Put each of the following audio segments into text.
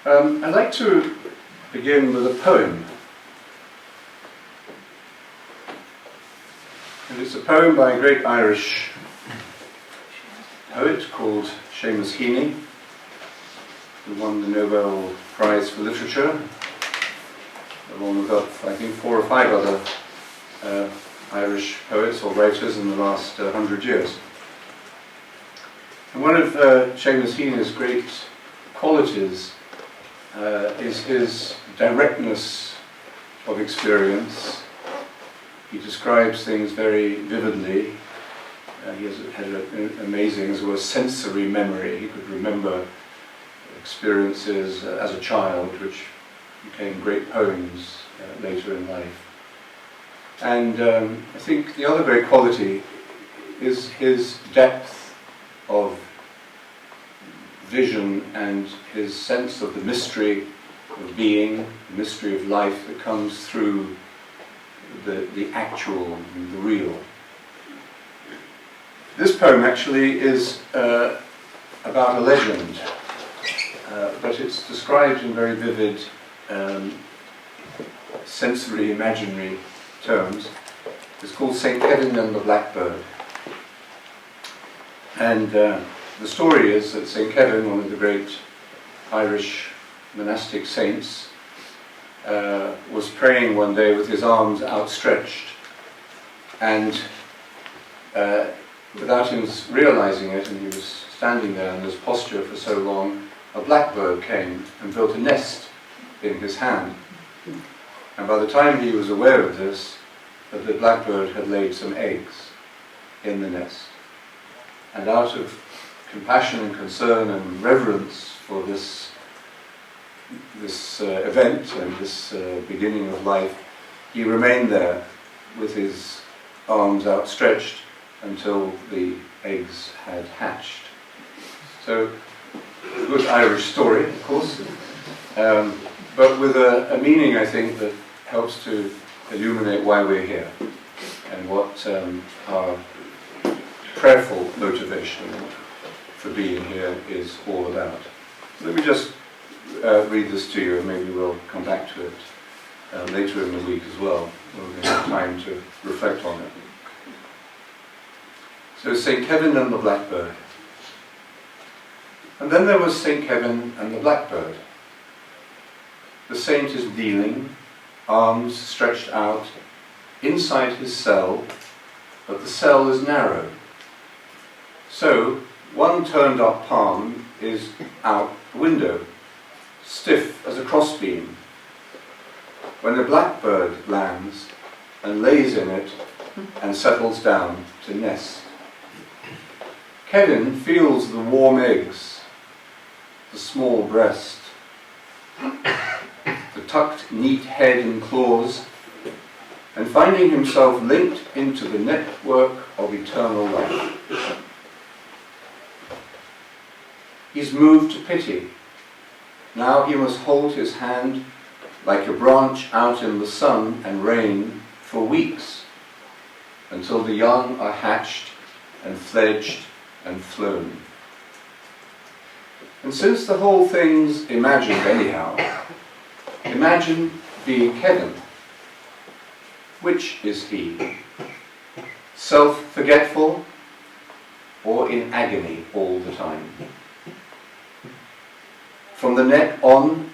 I'd like to begin with a poem. And it's a poem by a great Irish poet called Seamus Heaney, who won the Nobel Prize for Literature, along with, I think, 4 or 5 other Irish poets or writers in the last 100 years. And one of Seamus Heaney's great qualities is his directness of experience. He describes things very vividly. He had an amazing, as it were, sensory memory. He could remember experiences as a child, which became great poems later in life. And I think the other great quality is his depth of vision and his sense of the mystery of being, the mystery of life that comes through the actual, the real. This poem actually is about a legend, but it's described in very vivid sensory, imaginary terms. It's called St. Kevin and the Blackbird. And the story is that St. Kevin, one of the great Irish monastic saints, was praying one day with his arms outstretched, and without him realizing it, and he was standing there in this posture for so long, a blackbird came and built a nest in his hand. And by the time he was aware of this, that the blackbird had laid some eggs in the nest. And out of compassion and concern and reverence for this event and this beginning of life, he remained there with his arms outstretched until the eggs had hatched. So, a good Irish story, of course, but with a meaning, I think, that helps to illuminate why we're here and what our prayerful motivation for being here is all about. Let me just read this to you, and maybe we'll come back to it later in the week as well, when we have time to reflect on it. So, St. Kevin and the Blackbird. And then there was St. Kevin and the Blackbird. The saint is kneeling, arms stretched out, inside his cell, but the cell is narrow. So, one turned up palm is out the window, stiff as a crossbeam. When a blackbird lands and lays in it and settles down to nest. Kevin feels the warm eggs, the small breast, the tucked neat head and claws, and finding himself linked into the network of eternal life. He's moved to pity. Now he must hold his hand like a branch out in the sun and rain for weeks, until the young are hatched and fledged and flown. And since the whole thing's imagined anyhow, imagine being Kevin. Which is he? Self-forgetful or in agony all the time? From the neck on,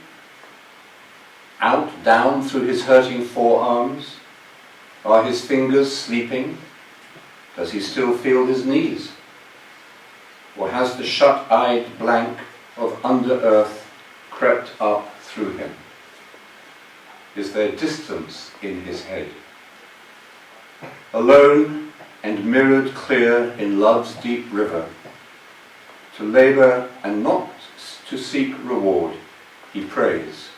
out, down through his hurting forearms, are his fingers sleeping? Does he still feel his knees? Or has the shut-eyed blank of under-earth crept up through him? Is there distance in his head? Alone and mirrored clear in love's deep river, to labour and not to seek reward, he prays.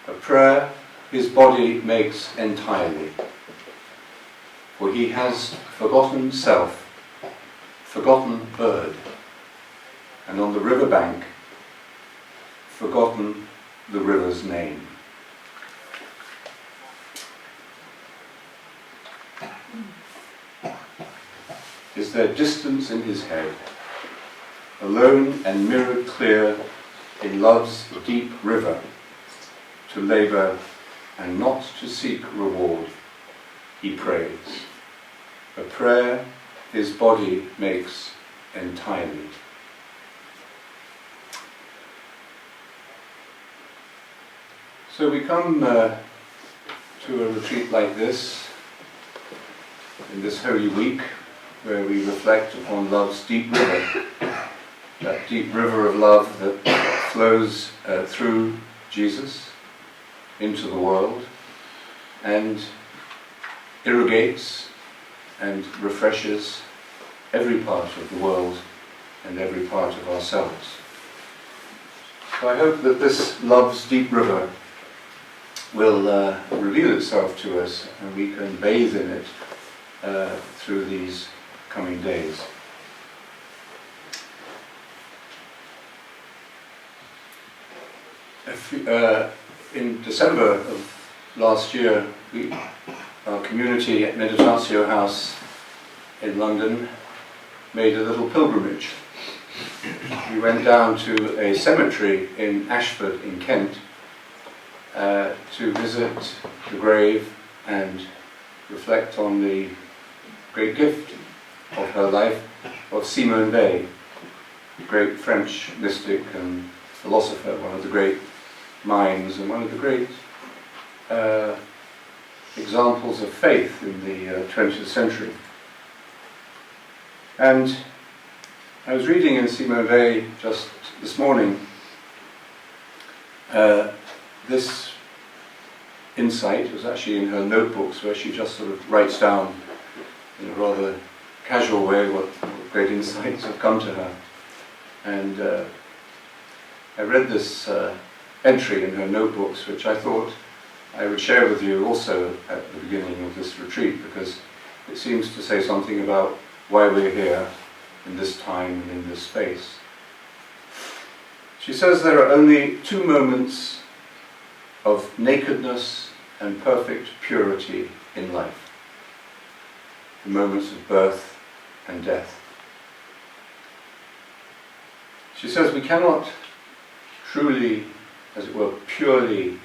A prayer his body makes entirely, for he has forgotten self, forgotten bird, and on the riverbank, forgotten the river's name. Is there distance in his head, alone and mirrored clear in love's deep river, to labour and not to seek reward, he prays. A prayer his body makes entirely. So we come to a retreat like this, in this Holy Week, where we reflect upon love's deep river, that deep river of love that flows through Jesus into the world and irrigates and refreshes every part of the world and every part of ourselves. So I hope that this love's deep river will reveal itself to us and we can bathe in it through these coming days. In December of last year, our community at Meditatio House in London made a little pilgrimage. We went down to a cemetery in Ashford in Kent to visit the grave and reflect on the great gift of her life of Simone Weil, the great French mystic and philosopher, one of the great minds and one of the great examples of faith in the 20th century. And I was reading in Simone Weil just this morning this insight. It was actually in her notebooks where she just sort of writes down in a rather casual way what great insights have come to her. And I read this entry in her notebooks, which I thought I would share with you also at the beginning of this retreat, because it seems to say something about why we're here in this time and in this space. She says there are only two moments of nakedness and perfect purity in life: the moments of birth and death. She says we cannot truly, as it were, purely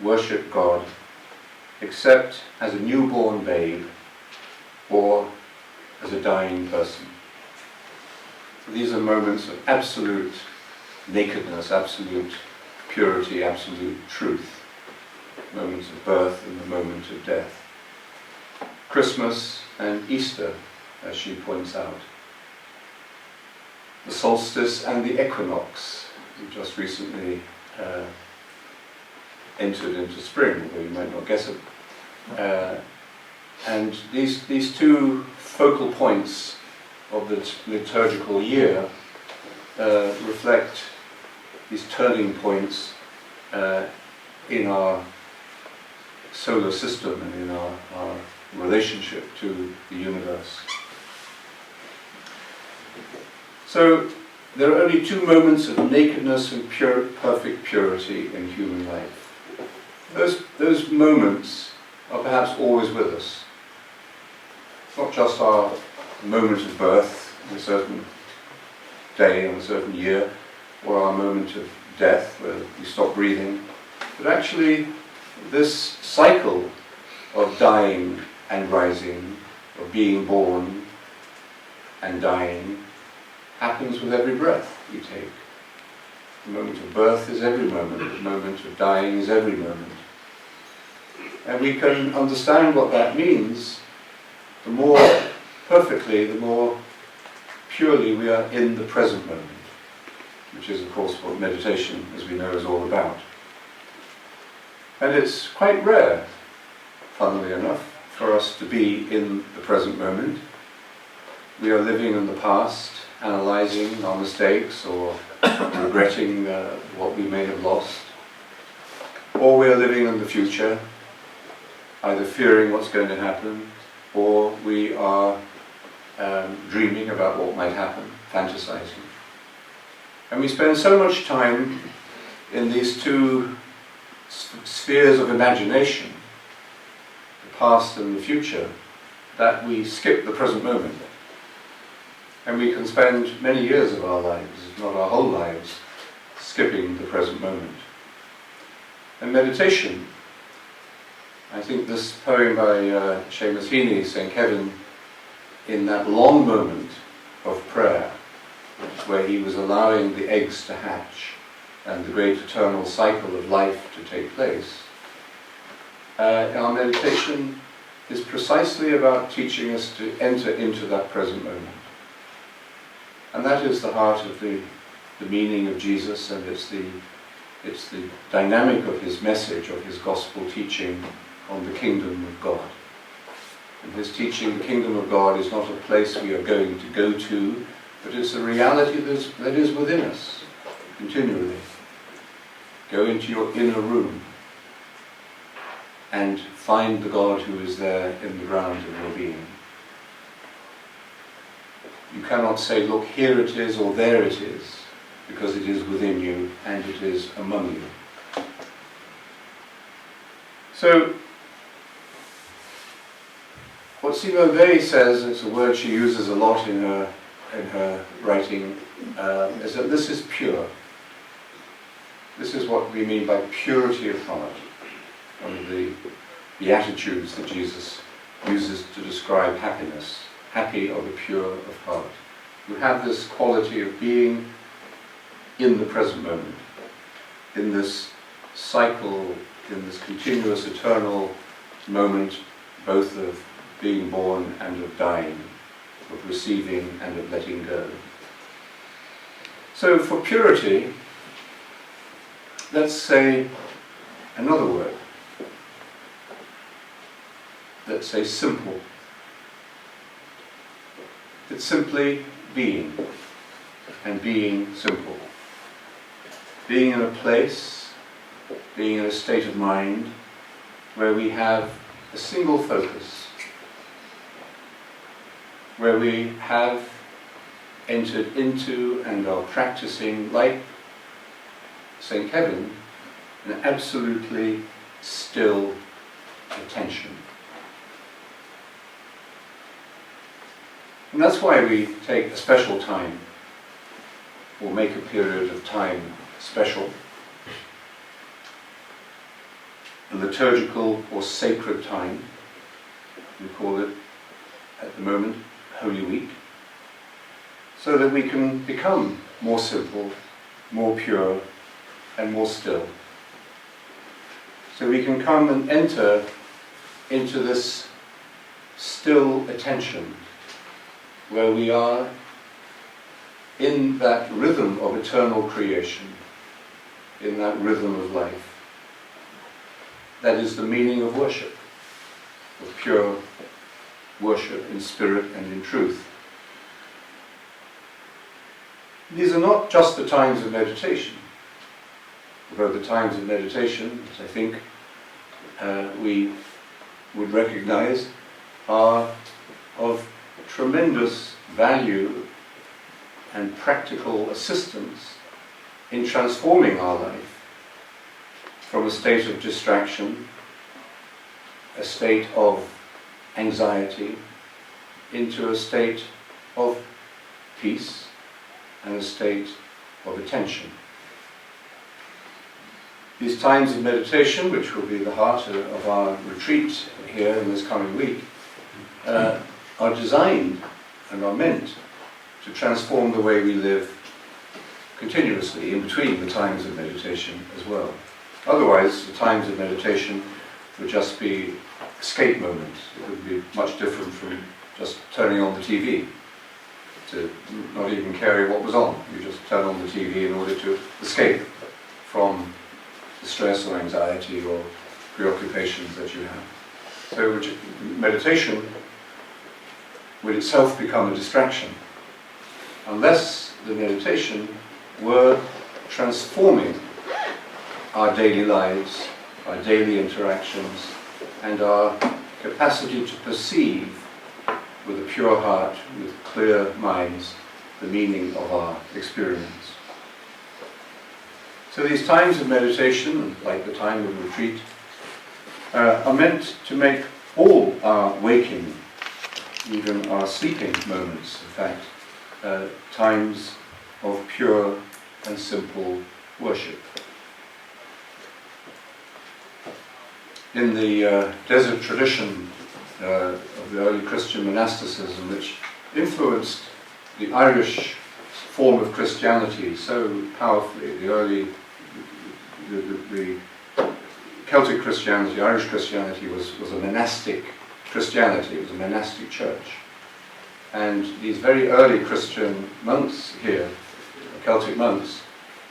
worship God except as a newborn babe or as a dying person. These are moments of absolute nakedness, absolute purity, absolute truth. Moments of birth and the moment of death. Christmas and Easter, as she points out. The solstice and the equinox. We just recently entered into spring, although you might not guess it. And these two focal points of the liturgical year reflect these turning points in our solar system and in our relationship to the universe. So there are only two moments of nakedness and perfect purity in human life. Those moments are perhaps always with us. It's not just our moment of birth on a certain day, on a certain year, or our moment of death where we stop breathing, but actually this cycle of dying and rising, of being born and dying, happens with every breath we take. The moment of birth is every moment, the moment of dying is every moment. And we can understand what that means the more perfectly, the more purely we are in the present moment, which is of course what meditation, as we know, is all about. And it's quite rare, funnily enough, for us to be in the present moment. We are living in the past, analysing our mistakes or regretting what we may have lost. Or we are living in the future, either fearing what's going to happen, or we are dreaming about what might happen, fantasizing. And we spend so much time in these two spheres of imagination, the past and the future, that we skip the present moment. And we can spend many years of our lives, if not our whole lives, skipping the present moment. And meditation, I think this poem by Seamus Heaney, St. Kevin, in that long moment of prayer, where he was allowing the eggs to hatch and the great eternal cycle of life to take place, our meditation is precisely about teaching us to enter into that present moment. And that is the heart of the meaning of Jesus, and it's the dynamic of his message, of his gospel teaching on the kingdom of God. And his teaching, the kingdom of God, is not a place we are going to go to, but it's a reality that is within us, continually. Go into your inner room and find the God who is there in the ground of your being. You cannot say, look, here it is or there it is, because it is within you and it is among you. So, what Simone Weil says, it's a word she uses a lot in her writing, is that this is pure. This is what we mean by purity of heart. One of the beatitudes that Jesus uses to describe happiness. Happy are the pure of heart. You have this quality of being in the present moment, in this cycle, in this continuous eternal moment, both of being born and of dying, of receiving and of letting go. So for purity, let's say another word. Let's say simple. It's simply being, and being simple. Being in a place, being in a state of mind where we have a single focus, where we have entered into and are practicing, like St. Kevin, an absolutely still attention. And that's why we take a special time, or make a period of time special. A liturgical or sacred time, we call it at the moment Holy Week, so that we can become more simple, more pure, and more still. So we can come and enter into this still attention, where we are in that rhythm of eternal creation, in that rhythm of life. That is the meaning of worship, of pure worship in spirit and in truth. These are not just the times of meditation, although the times of meditation, as I think we would recognize, are of tremendous value and practical assistance in transforming our life from a state of distraction, a state of anxiety, into a state of peace and a state of attention. These times of meditation, which will be the heart of our retreat here in this coming week, are designed and are meant to transform the way we live continuously in between the times of meditation as well. Otherwise, the times of meditation would just be escape moments. It would be much different from just turning on the TV, to not even caring what was on. You just turn on the TV in order to escape from the stress or anxiety or preoccupations that you have. So meditation would itself become a distraction unless the meditation were transforming our daily lives, our daily interactions, and our capacity to perceive with a pure heart, with clear minds, the meaning of our experience. So these times of meditation, like the time of retreat, are meant to make all our waking, even our sleeping moments, in fact, times of pure and simple worship. In the desert tradition of the early Christian monasticism, which influenced the Irish form of Christianity so powerfully, the Celtic Christianity, Irish Christianity was a monastic Christianity, it was a monastic church. And these very early Christian monks here, Celtic monks,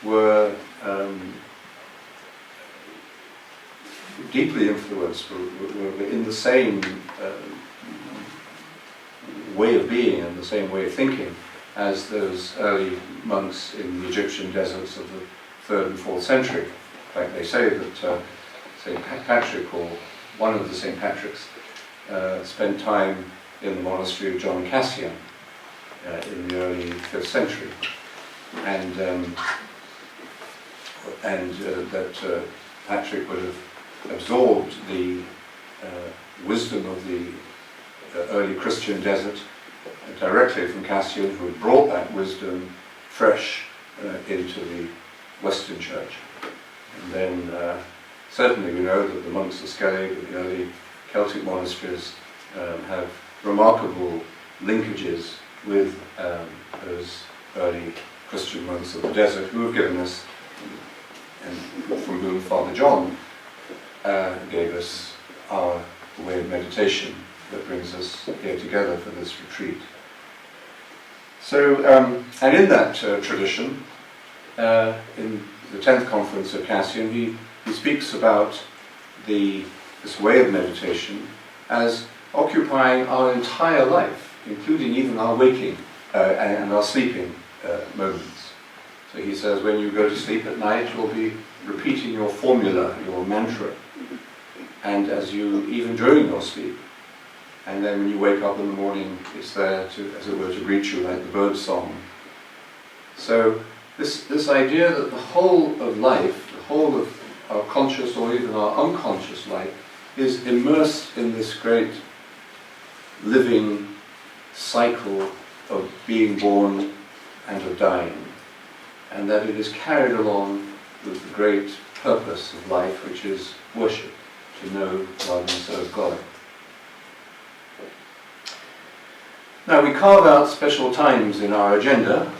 were deeply influenced, were in the same way of being and the same way of thinking as those early monks in the Egyptian deserts of the 3rd and 4th century. In fact, they say that St. Patrick, or one of the St. Patricks, spent time in the monastery of John Cassian in the early 5th century, and that Patrick would have absorbed the wisdom of the early Christian desert directly from Cassian, who had brought that wisdom fresh into the Western Church. And then certainly we know that the monks of Skellig and the early Celtic monasteries have remarkable linkages with those early Christian monks of the desert, who have given us, and from whom Father John gave us our way of meditation that brings us here together for this retreat. So, and in that tradition, in the 10th conference of Cassian, he speaks about this way of meditation as occupying our entire life, including even our waking and our sleeping moments. So he says, when you go to sleep at night, you'll be repeating your formula, your mantra, and even during your sleep. And then when you wake up in the morning, it's there to, as it were, to greet you like the bird song. So this idea that the whole of life, the whole of our conscious or even our unconscious life, is immersed in this great living cycle of being born and of dying, and that it is carried along with the great purpose of life, which is worship, to know, love and serve God. Now we carve out special times in our agenda,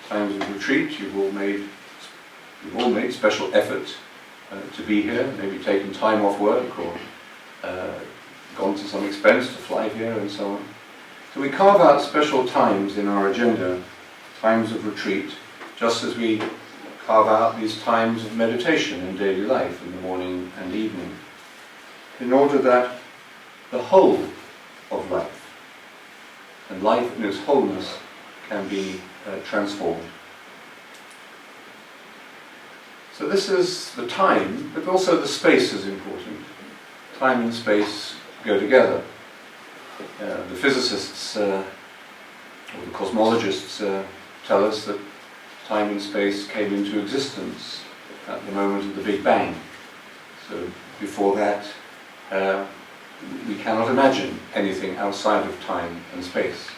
times of retreat. You've all made special effort to be here, maybe taken time off work or gone to some expense to fly here and so on. So we carve out special times in our agenda, times of retreat, just as we carve out these times of meditation in daily life, in the morning and evening, in order that the whole of life, and life in its wholeness, can be transformed. So this is the time, but also the space is important. Time and space go together. The physicists or the cosmologists tell us that time and space came into existence at the moment of the Big Bang. So before that, we cannot imagine anything outside of time and space,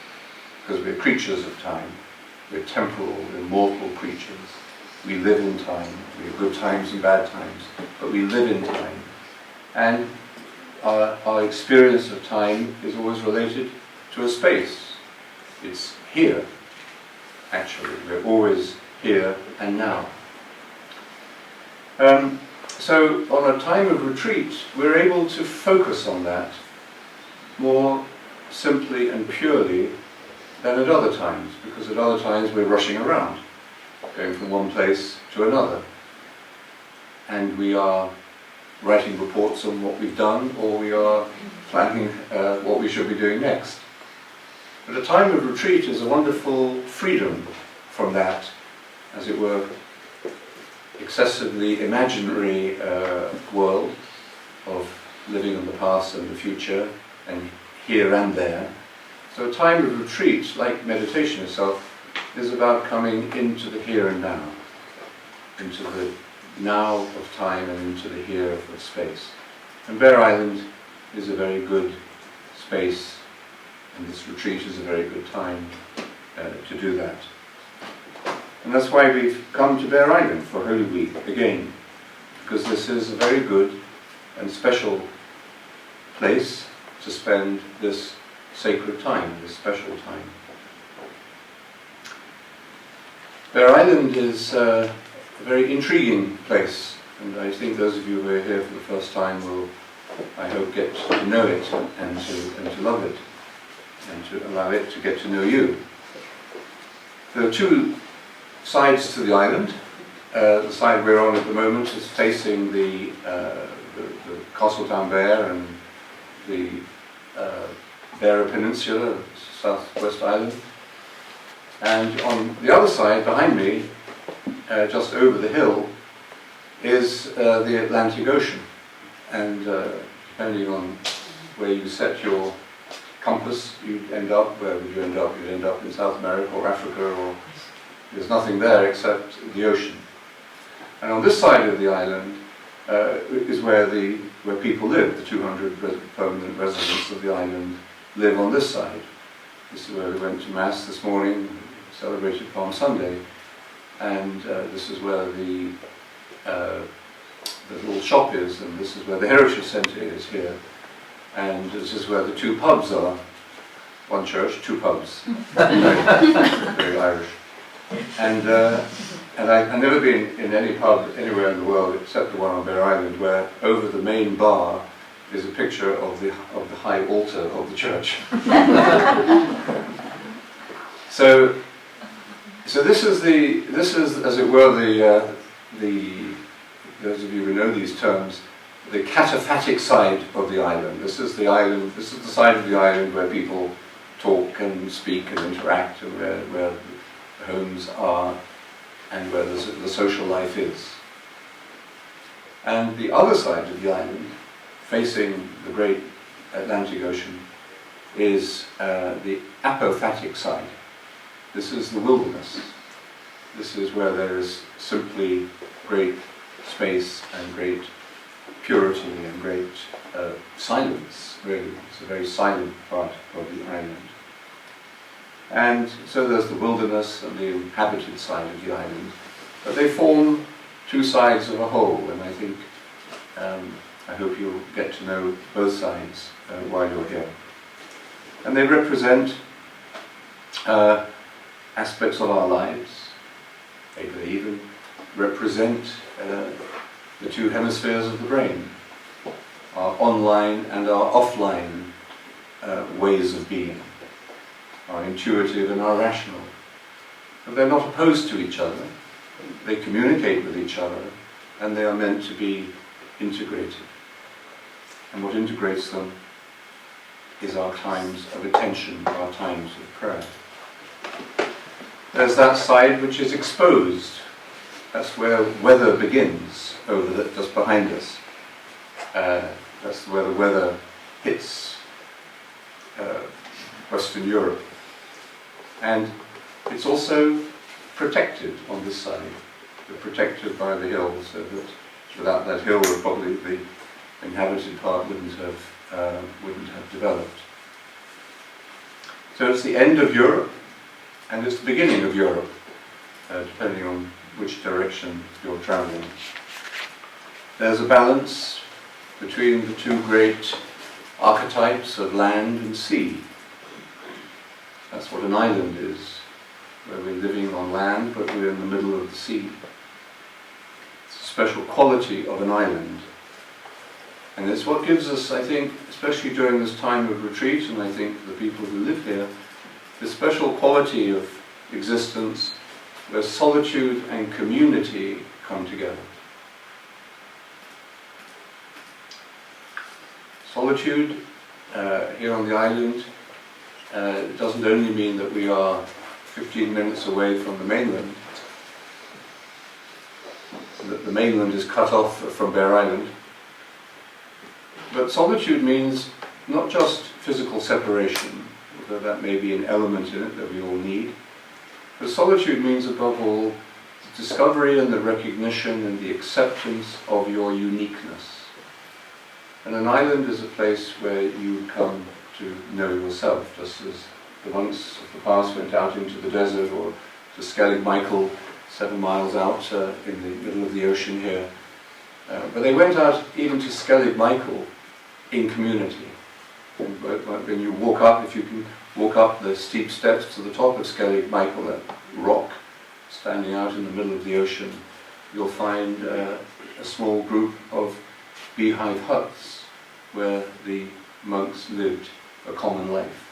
because we're creatures of time. We're temporal, we're mortal creatures. We live in time. We have good times and bad times, but we live in time. And our experience of time is always related to a space. It's here, actually. We're always here and now. So on a time of retreat, we're able to focus on that more simply and purely than at other times, because at other times we're rushing around, going from one place to another. And we are writing reports on what we've done, or we are planning what we should be doing next. But a time of retreat is a wonderful freedom from that, as it were, excessively imaginary world of living in the past and the future, and here and there. So a time of retreat, like meditation itself, is about coming into the here and now, into the now of time and into the here of space. And Bere Island is a very good space, and this retreat is a very good time to do that. And that's why we've come to Bere Island for Holy Week again, because this is a very good and special place to spend this sacred time, this special time. Bere Island is a very intriguing place, and I think those of you who are here for the first time will, I hope, get to know it and to love it, and to allow it to get to know you. There are two sides to the island. The side we're on at the moment is facing the Castletown Bere and the Bere Peninsula, Southwest Island. And on the other side, behind me, just over the hill, is the Atlantic Ocean. And depending on where you set your compass, you'd end up, where would you end up? You'd end up in South America or Africa, or there's nothing there except the ocean. And on this side of the island is where people live. The 200 permanent residents of the island live on this side. This is where we went to Mass this morning, celebrated Palm Sunday, and this is where the little shop is, and this is where the Heritage Centre is here, and this is where the two pubs are. One church, two pubs. Very Irish. And I've never been in any pub anywhere in the world except the one on Bere Island, where over the main bar is a picture of the high altar of the church. So this is as it were those of you who know these terms, the cataphatic side of the island. This is the island. This is the side of the island where people talk and speak and interact, and where the homes are, and where the social life is. And the other side of the island, facing the great Atlantic Ocean, is the apophatic side. This is the wilderness. This is where there is simply great space and great purity and great silence, really. It's a very silent part of the island. And so there's the wilderness and the inhabited side of the island. But they form two sides of a whole, and I think, I hope you'll get to know both sides while you're here. And they represent aspects of our lives. They even represent the two hemispheres of the brain, our online and our offline ways of being, our intuitive and our rational. But they're not opposed to each other. They communicate with each other, and they are meant to be integrated. And what integrates them is our times of attention, our times of prayer. There's that side which is exposed. That's where weather begins, just behind us. That's where the weather hits Western Europe. And it's also protected on this side. We're protected by the hill, so that without that hill, probably the inhabited part wouldn't have developed. So it's the end of Europe, and it's the beginning of Europe, depending on which direction you're traveling. There's a balance between the two great archetypes of land and sea. That's what an island is, where we're living on land, but we're in the middle of the sea. It's a special quality of an island. And it's what gives us, I think, especially during this time of retreat, and I think the people who live here, this special quality of existence where solitude and community come together. Solitude here on the island doesn't only mean that we are 15 minutes away from the mainland, that the mainland is cut off from Bere Island, but solitude means not just physical separation, although that may be an element in it that we all need, but solitude means above all the discovery and the recognition and the acceptance of your uniqueness. And an island is a place where you come to know yourself, just as the monks of the past went out into the desert or to Skellig Michael 7 miles out in the middle of the ocean here. But they went out even to Skellig Michael in community. And when you walk up, if you can walk up the steep steps to the top of Skellig Michael, that rock standing out in the middle of the ocean, you'll find a small group of beehive huts where the monks lived a common life.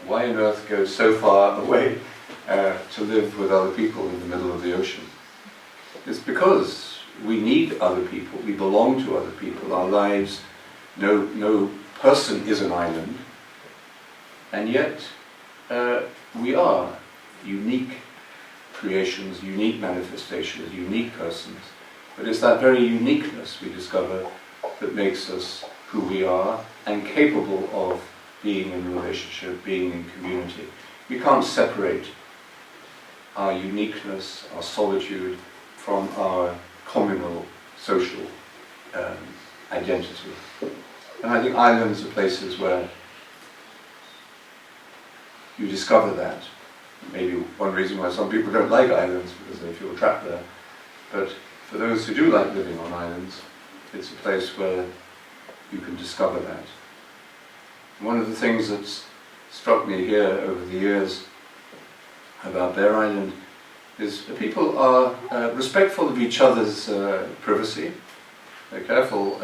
Why on earth go so far away to live with other people in the middle of the ocean? It's because we need other people, we belong to other people, our lives, no person is an island, and yet we are unique creations, unique manifestations, unique persons. But it's that very uniqueness we discover that makes us who we are and capable of being in relationship, being in community. We can't separate our uniqueness, our solitude, from our communal, social identity. And I think islands are places where you discover that. Maybe one reason why some people don't like islands, because they feel trapped there. But for those who do like living on islands, it's a place where you can discover that. One of the things that's struck me here over the years about Bere Island is that people are respectful of each other's privacy. They're careful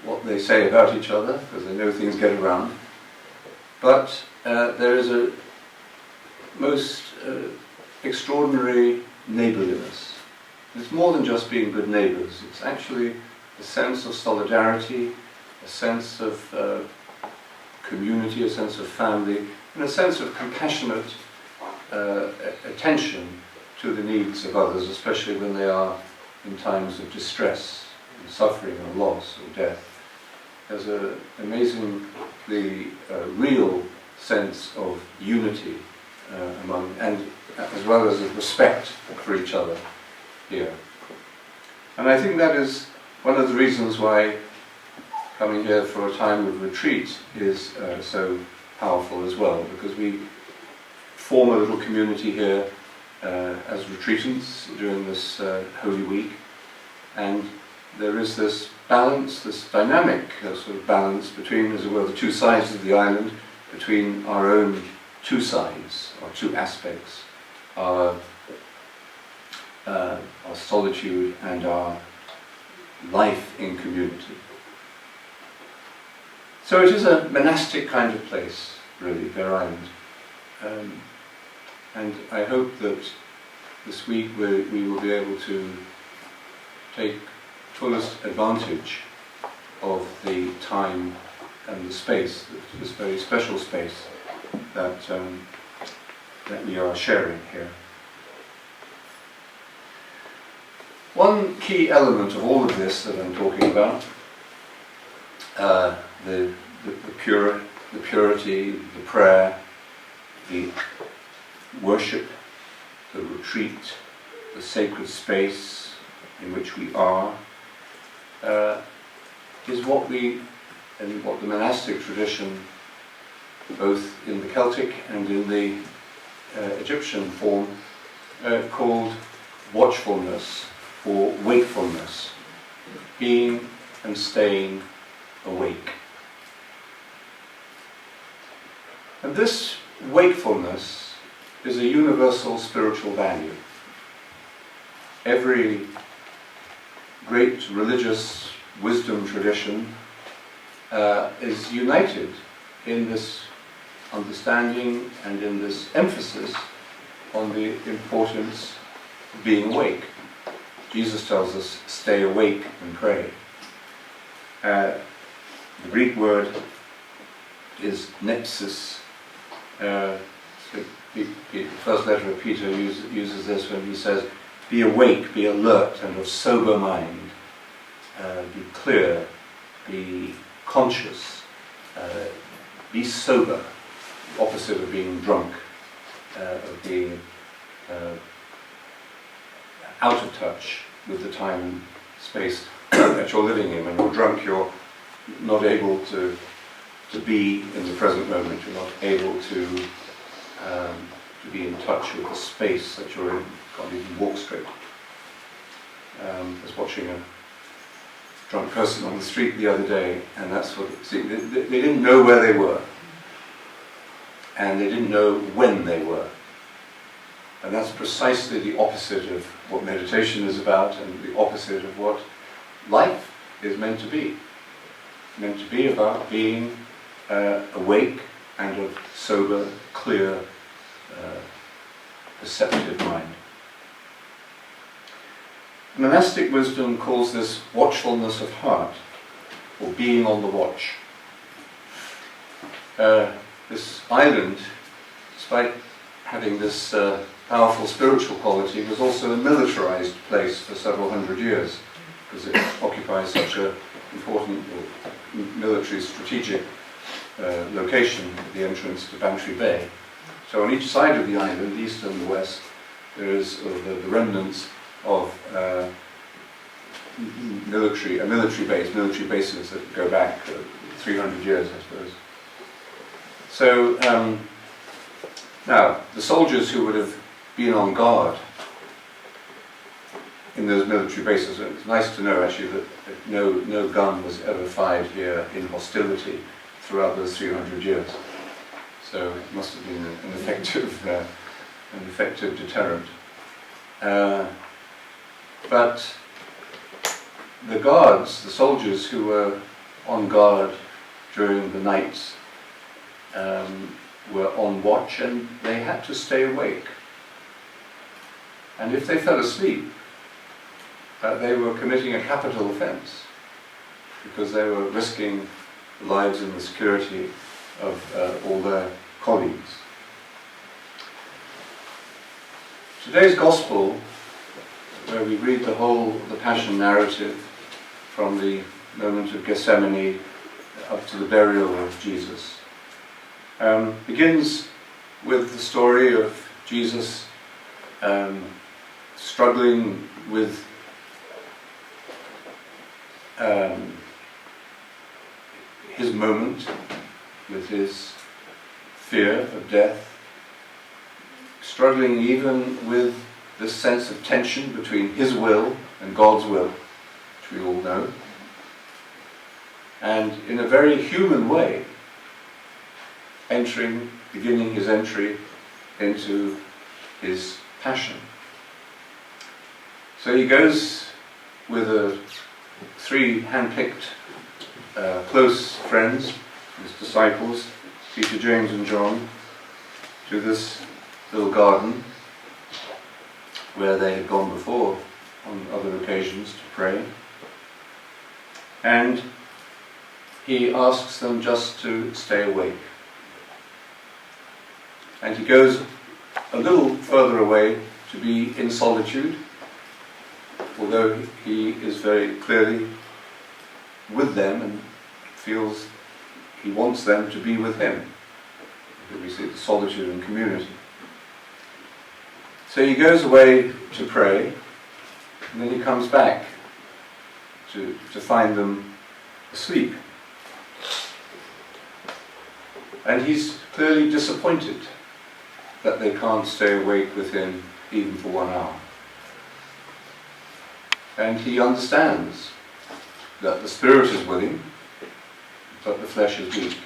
what they say about each other, because they know things get around. But there is a most extraordinary neighbourliness. It's more than just being good neighbours. It's actually a sense of solidarity, a sense of community, a sense of family, and a sense of compassionate attention to the needs of others, especially when they are in times of distress, and suffering, and loss, or death. There's an amazingly real sense of unity among, and as well as a respect for each other here. And I think that is one of the reasons why coming here for a time of retreat is so powerful as well, because we form a little community here as retreatants during this Holy Week, and there is this balance, this dynamic sort of balance between, as it were, the two sides of the island, between our own two sides, or two aspects, our solitude and our life in community. So it is a monastic kind of place, really, Bere Island. And I hope that this week we will be able to take fullest advantage of the time and the space, this very special space that we are sharing here. One key element of all of this that I'm talking about, the purity, the prayer, the worship, the retreat, the sacred space in which we are, is what the monastic tradition, both in the Celtic and in the Egyptian form, called watchfulness or wakefulness, being and staying awake. And this wakefulness is a universal spiritual value. Every great religious wisdom tradition is united in this understanding and in this emphasis on the importance of being awake. Jesus tells us, stay awake and pray. The Greek word is nepsis. The first letter of Peter uses this when he says, be awake, be alert, and of sober mind. Be clear, be conscious, be sober, opposite of being drunk, of being out of touch with the time and space that you're living in. When you're drunk, you're not able to be in the present moment. You're not able to be in touch with the space that you're in can't even walk straight. I was watching a drunk person on the street the other day, and that's what, see, they didn't know where they were, and they didn't know when they were. And that's precisely the opposite of what meditation is about, and the opposite of what life is meant to be. Meant to be about being awake and of sober, clear, perceptive mind. Monastic wisdom calls this watchfulness of heart, or being on the watch. This island, despite having this powerful spiritual quality, was also a militarized place for several hundred years, because it occupies such an important military strategic location at the entrance to Bere. So on each side of the island, east and west, there is the remnants of military bases that go back 300 years, I suppose. So now, the soldiers who would have been on guard in those military bases, it's nice to know actually that no gun was ever fired here in hostility throughout those 300 years. So it must have been an effective deterrent. But the guards, the soldiers who were on guard during the nights, were on watch, and they had to stay awake. And if they fell asleep, they were committing a capital offence, because they were risking the lives and the security of all their colleagues. Today's Gospel, where we read the Passion narrative from the moment of Gethsemane up to the burial of Jesus, begins with the story of Jesus struggling with his moment, with his fear of death, struggling even with this sense of tension between his will and God's will, which we all know, and in a very human way, beginning his entry into his passion. So he goes with three hand-picked close friends, his disciples, Peter, James and John, to this little garden where they had gone before on other occasions to pray. And he asks them just to stay awake. And he goes a little further away to be in solitude, although he is very clearly with them and feels he wants them to be with him. We see the solitude and community. So he goes away to pray, and then he comes back to find them asleep. And he's clearly disappointed that they can't stay awake with him even for 1 hour. And he understands that the spirit is willing, but the flesh is weak.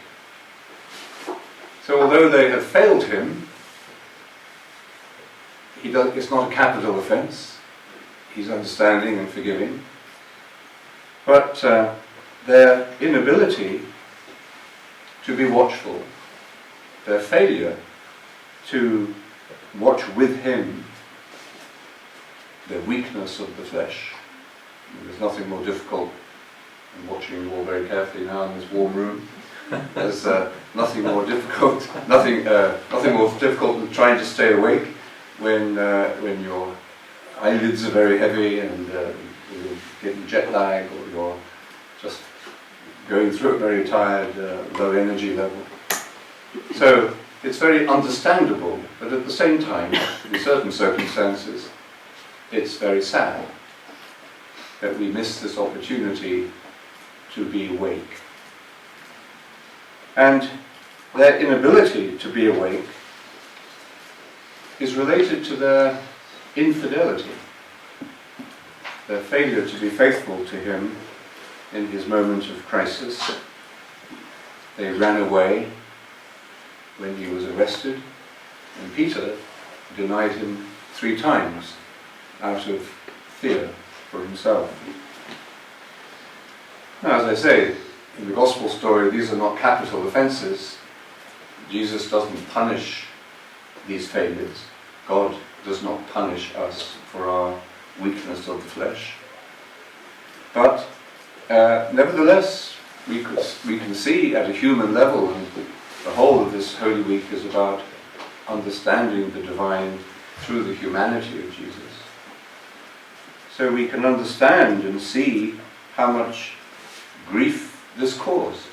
So although they have failed him, it's not a capital offence. He's understanding and forgiving. But their inability to be watchful, their failure to watch with him, their weakness of the flesh. There's nothing more difficult, I'm watching you all very carefully now in this warm room. There's nothing more difficult than trying to stay awake when your eyelids are very heavy and you're getting jet lag, or you're just going through a very tired, low energy level. So it's very understandable, but at the same time, in certain circumstances, it's very sad that we miss this opportunity to be awake. And their inability to be awake is related to their infidelity, their failure to be faithful to him in his moment of crisis. They ran away when he was arrested, and Peter denied him 3 times out of fear for himself. Now, as I say, in the gospel story, these are not capital offences. Jesus doesn't punish these failures. God does not punish us for our weakness of the flesh. But nevertheless, we can see at a human level, and the whole of this Holy Week is about understanding the divine through the humanity of Jesus. So we can understand and see how much grief this caused.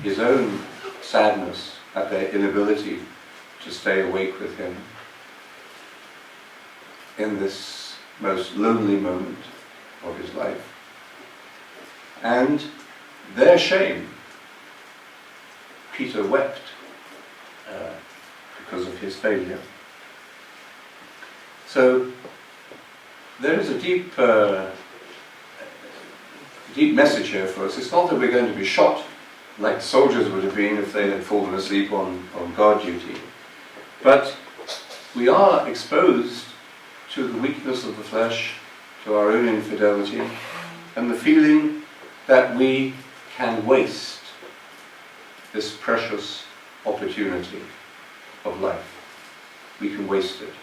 His own sadness at their inability to stay awake with him in this most lonely moment of his life. And their shame. Peter wept because of his failure. So there is a deep message here for us. It's not that we're going to be shot like soldiers would have been if they had fallen asleep on guard duty. But we are exposed to the weakness of the flesh, to our own infidelity, and the feeling that we can waste this precious opportunity of life. We can waste it.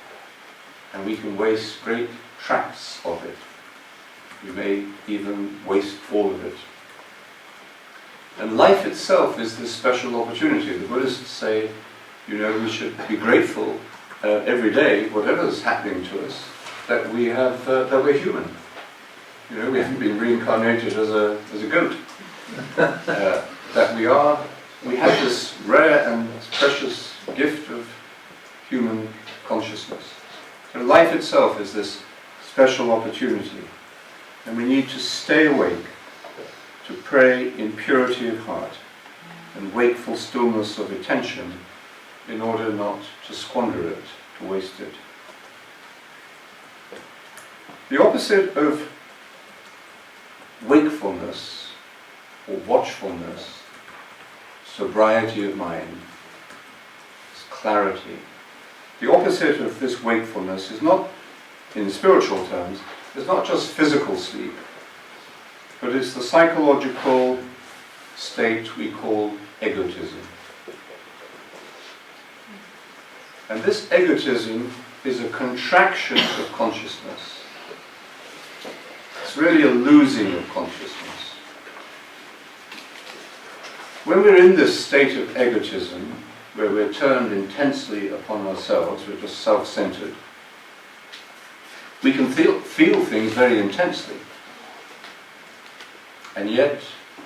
And we can waste great tracts of it. We may even waste all of it. And life itself is this special opportunity. The Buddhists say, we should be grateful every day, whatever is happening to us, that we have, that we're human. We haven't been reincarnated as a goat. That we have this rare and precious gift of human consciousness. So life itself is this special opportunity, and we need to stay awake, to pray in purity of heart and wakeful stillness of attention in order not to squander it, to waste it. The opposite of wakefulness or watchfulness, sobriety of mind, is clarity. The opposite of this wakefulness is not, in spiritual terms, is not just physical sleep, but it's the psychological state we call egotism. And this egotism is a contraction of consciousness. It's really a losing of consciousness. When we're in this state of egotism, where we're turned intensely upon ourselves, we're just self-centered, we can feel things very intensely. And yet,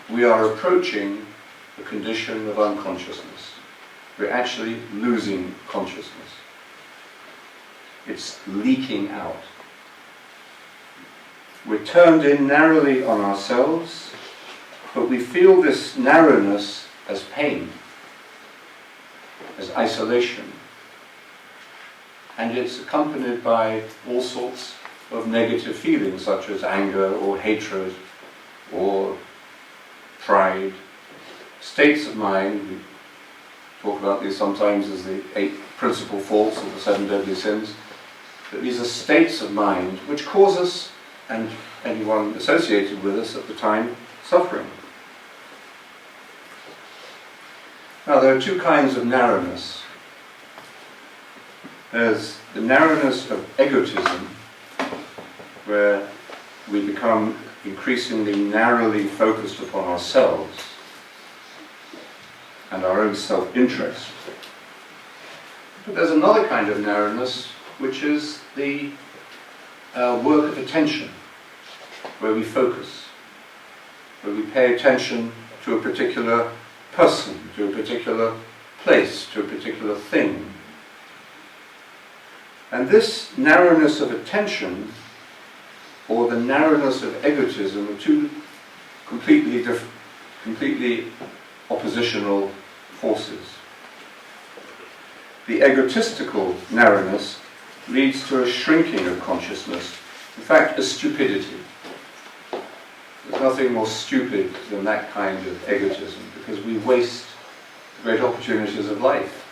we are approaching a condition of unconsciousness. We're actually losing consciousness. It's leaking out. We're turned in narrowly on ourselves, but we feel this narrowness as pain, as isolation. And it's accompanied by all sorts of negative feelings, such as anger or hatred or pride, states of mind. We talk about these sometimes as the 8 principal faults of the 7 deadly sins. But these are states of mind which cause us, and anyone associated with us at the time, suffering. Now, there are 2 kinds of narrowness. There's the narrowness of egotism, where we become increasingly narrowly focused upon ourselves and our own self-interest. But there's another kind of narrowness, which is the work of attention, where we focus, where we pay attention to a particular person, to a particular place, to a particular thing. And this narrowness of attention, or the narrowness of egotism, are 2 completely oppositional forces. the egotistical narrowness leads to a shrinking of consciousness, in fact, a stupidity. There's nothing more stupid than that kind of egotism, because we waste great opportunities of life.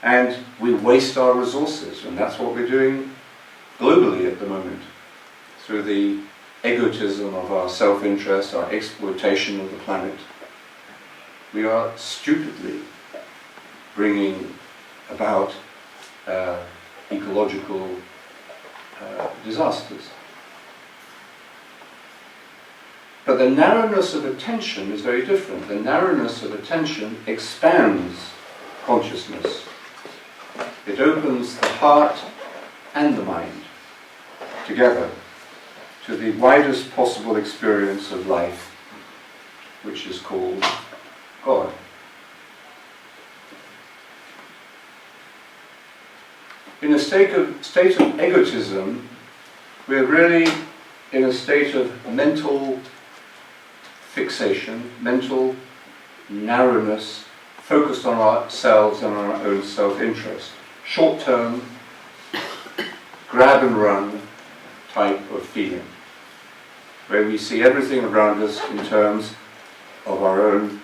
And we waste our resources, and that's what we're doing globally at the moment, through the egotism of our self-interest, our exploitation of the planet. We are stupidly bringing about ecological disasters. But the narrowness of attention is very different. The narrowness of attention expands consciousness. It opens the heart and the mind together to the widest possible experience of life, which is called God. In a state of egotism, we're really in a state of mental fixation, mental narrowness, focused on ourselves and our own self-interest. Short-term, grab and run type of feeling, where we see everything around us in terms of our own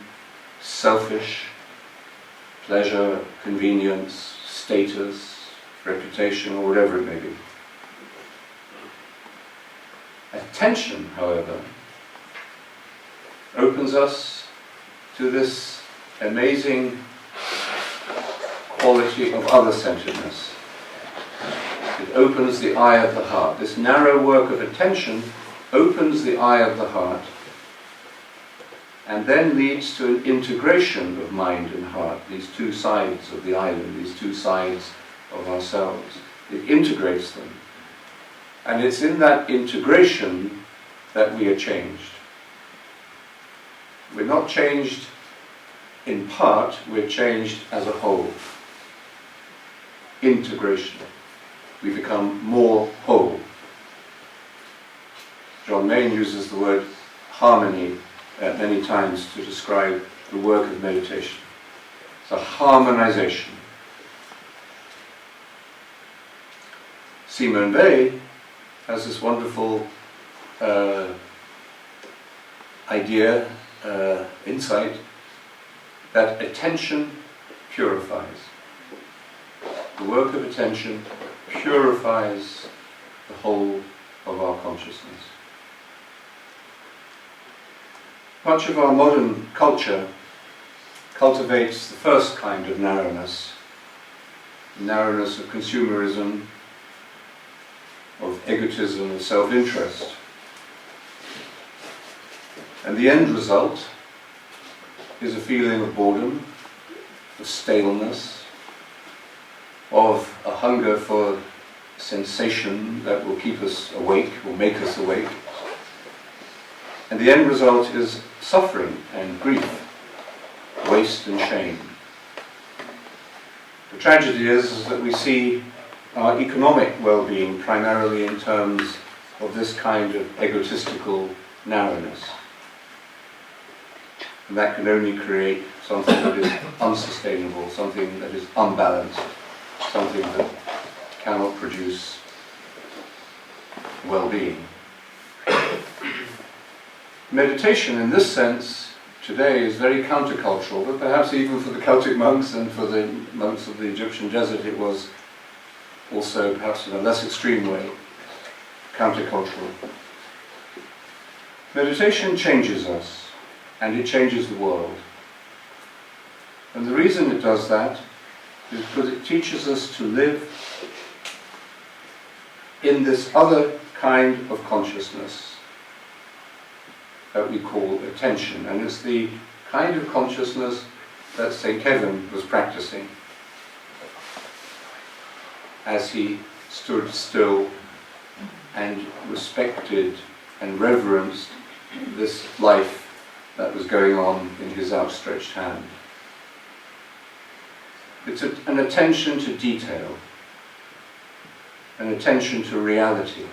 selfish pleasure, convenience, status, reputation, or whatever it may be. Attention, however, opens us to this amazing quality of other-centeredness. It opens the eye of the heart. This narrow work of attention opens the eye of the heart and then leads to an integration of mind and heart, these two sides of the island, these two sides of ourselves. It integrates them. And it's in that integration that we are changed. We're not changed in part, we're changed as a whole. Integration. We become more whole. John Main uses the word harmony many times to describe the work of meditation. It's a harmonization. Simone Weil has this wonderful idea, insight, that attention purifies. The work of attention purifies the whole of our consciousness. Much of our modern culture cultivates the first kind of narrowness, the narrowness of consumerism, of egotism, of self-interest. And the end result is a feeling of boredom, of staleness, of a hunger for sensation that will keep us awake, will make us awake. And the end result is suffering and grief, waste and shame. The tragedy is that we see our economic well-being primarily in terms of this kind of egotistical narrowness. And that can only create something that is unsustainable, something that is unbalanced, something that cannot produce well-being. Meditation in this sense today is very countercultural, but perhaps even for the Celtic monks and for the monks of the Egyptian desert it was also, perhaps in a less extreme way, countercultural. Meditation changes us, and it changes the world. And the reason it does that is because it teaches us to live in this other kind of consciousness that we call attention. And it's the kind of consciousness that St. Kevin was practicing as he stood still and respected and reverenced this life that was going on in his outstretched hand. It's an attention to detail, an attention to reality,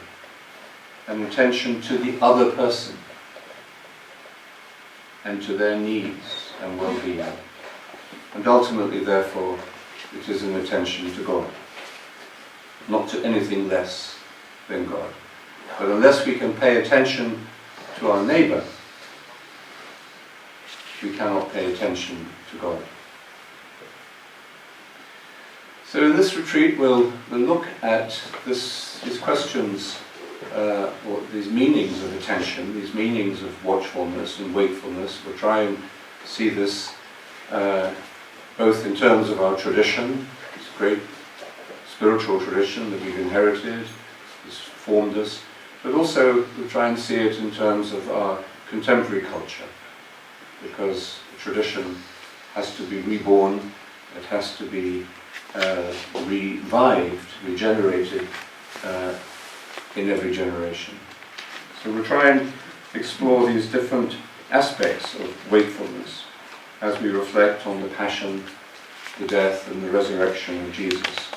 an attention to the other person and to their needs and well-being. and ultimately, therefore, it is an attention to God, not to anything less than God. But unless we can pay attention to our neighbour, we cannot pay attention to God. So in this retreat we'll look at these questions, or these meanings of attention, these meanings of watchfulness and wakefulness. We'll try and see this both in terms of our tradition, this great spiritual tradition that we've inherited, has formed us, but also we'll try and see it in terms of our contemporary culture, because the tradition has to be reborn, it has to be revived, regenerated in every generation. So we'll try and explore these different aspects of wakefulness as we reflect on the passion, the death and the resurrection of Jesus.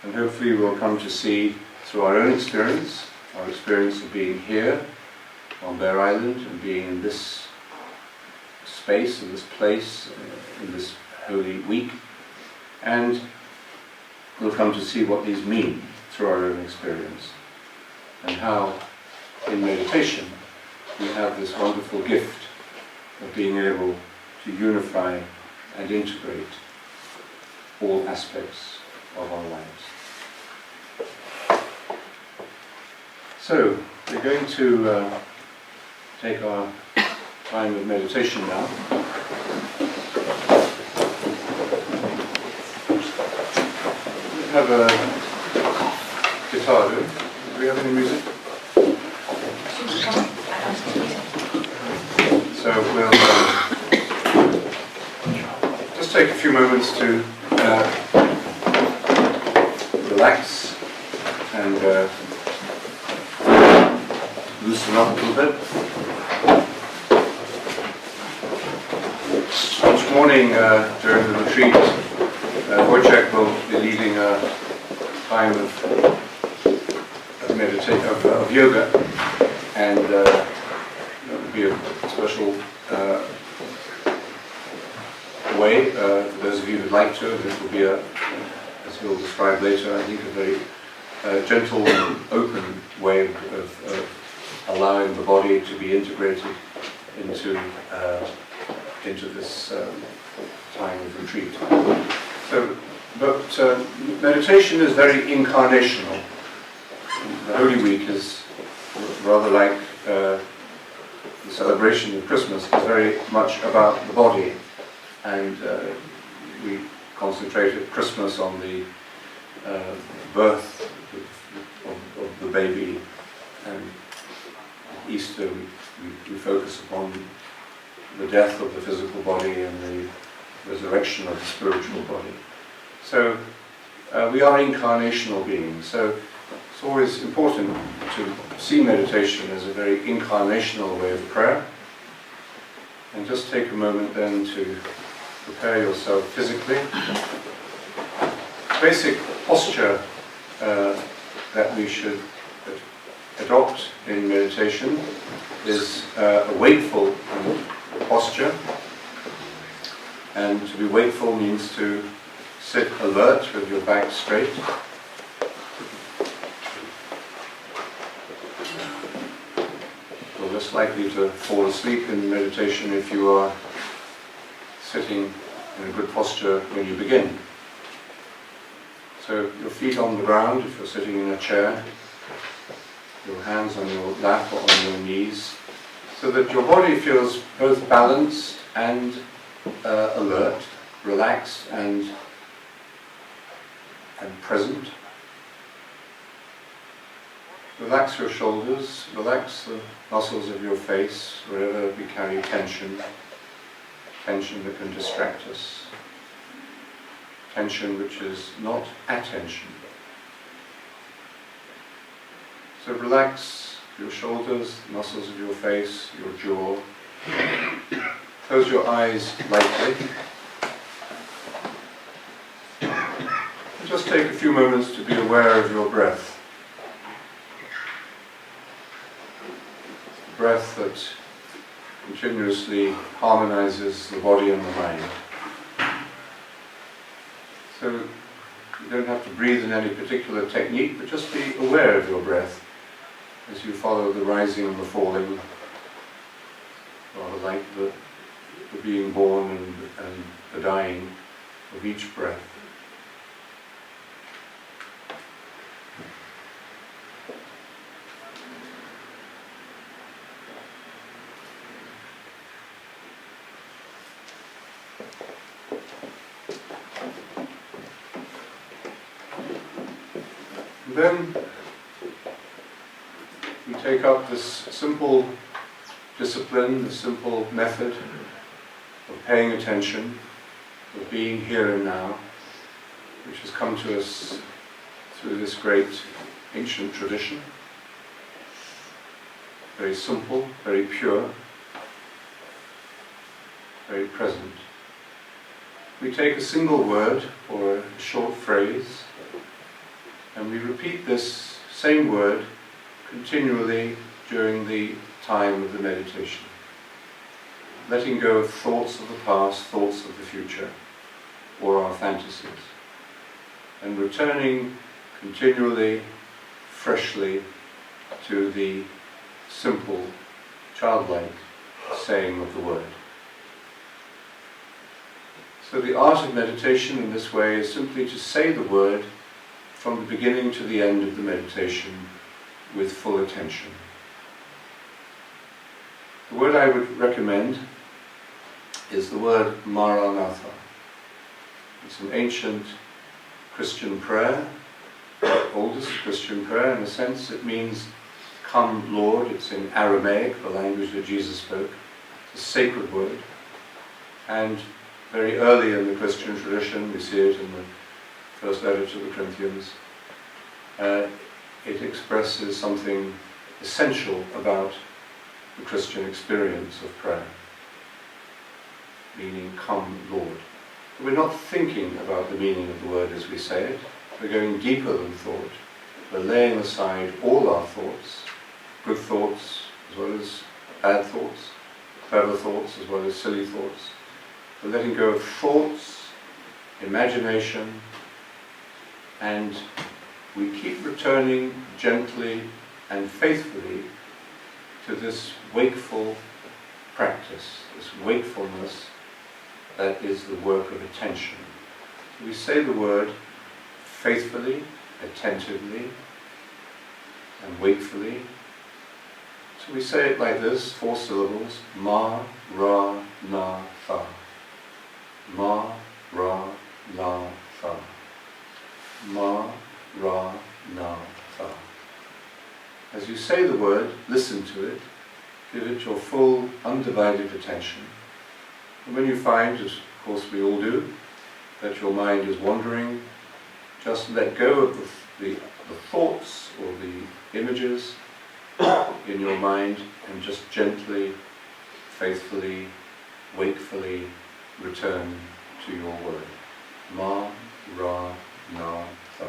And hopefully we'll come to see through our own experience, our experience of being here on Bere Island and being in this space, in this place, in this Holy Week, and we'll come to see what these mean through our own experience, and how in meditation we have this wonderful gift of being able to unify and integrate all aspects of our lives. So, we're going to take our time of meditation now. We have a guitar, do we have any music? So we'll just take a few moments to relax and loosen up a little bit. Each morning during the retreat, Wojciech will be leading a time of yoga, and there will be a special way, for those of you who'd like to. This will be, as he'll describe later, I think a very gentle and open way of allowing the body to be integrated into this time of retreat. So, but meditation is very incarnational. The Holy Week is rather like the celebration of Christmas, is very much about the body, and we concentrate at Christmas on the birth of the baby, and Easter we focus upon the death of the physical body and the resurrection of the spiritual body. So we are incarnational beings. So it's always important to see meditation as a very incarnational way of prayer. And just take a moment then to prepare yourself physically. Basic posture that we should adopt in meditation is a wakeful posture. And to be wakeful means to sit alert with your back straight. You're less likely to fall asleep in meditation if you are sitting in a good posture when you begin. So your feet on the ground if you're sitting in a chair, your hands on your lap or on your knees, so that your body feels both balanced and alert, relaxed and present. Relax your shoulders, relax the muscles of your face, wherever we carry tension that can distract us, tension which is not attention. So relax your shoulders, the muscles of your face, your jaw. Close your eyes lightly. And just take a few moments to be aware of your breath. The breath that continuously harmonizes the body and the mind. So you don't have to breathe in any particular technique, but just be aware of your breath as you follow the rising and the falling, rather like the being born and the dying of each breath. And then we take up this simple discipline, the simple method of paying attention, of being here and now, which has come to us through this great ancient tradition. Very simple, very pure, very present. We take a single word or a short phrase and we repeat this same word continually during the time of the meditation, letting go of thoughts of the past, thoughts of the future, or our fantasies, and returning continually, freshly, to the simple, childlike saying of the word. So the art of meditation in this way is simply to say the word from the beginning to the end of the meditation with full attention. The word I would recommend is the word Maranatha. It's an ancient Christian prayer, the oldest Christian prayer. In a sense, it means, "Come, Lord." It's in Aramaic, the language that Jesus spoke. It's a sacred word. And very early in the Christian tradition, we see it in the first letter to the Corinthians, it expresses something essential about the Christian experience of prayer, meaning, "Come, Lord." But we're not thinking about the meaning of the word as we say it. We're going deeper than thought. We're laying aside all our thoughts, good thoughts as well as bad thoughts, clever thoughts as well as silly thoughts. We're letting go of thoughts, imagination, and we keep returning gently and faithfully to this wakeful practice, this wakefulness that is the work of attention. So we say the word faithfully, attentively, and wakefully. So we say it like this, 4 syllables: Ma, Ra, Na, Tha. Ma, Ra, Na, Tha. Ma, Ra, Na, Tha. As you say the word, listen to it, give it your full, undivided attention. And when you find, as of course we all do, that your mind is wandering, just let go of the thoughts or the images in your mind and just gently, faithfully, wakefully return to your word. Ma, Ra, Na, Tha.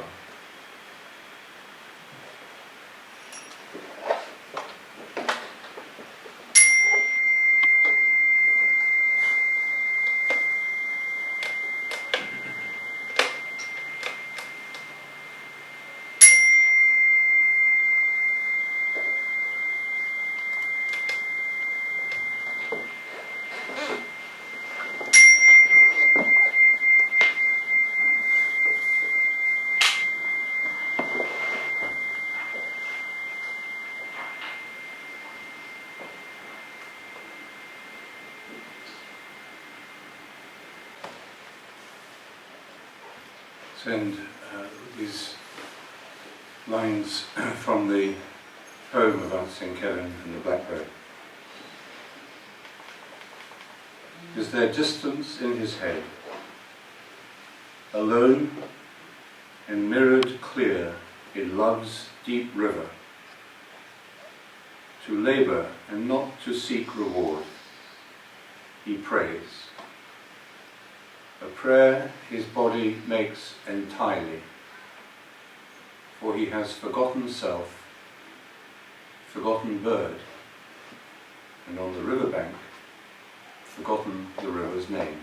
Send these lines from the poem about St. Kevin and the Blackbird. Is there distance in his head, alone and mirrored clear in love's deep river, to labour and not to seek reward, he prays. A prayer his body makes entirely, for he has forgotten self, forgotten bird, and on the riverbank, forgotten the river's name.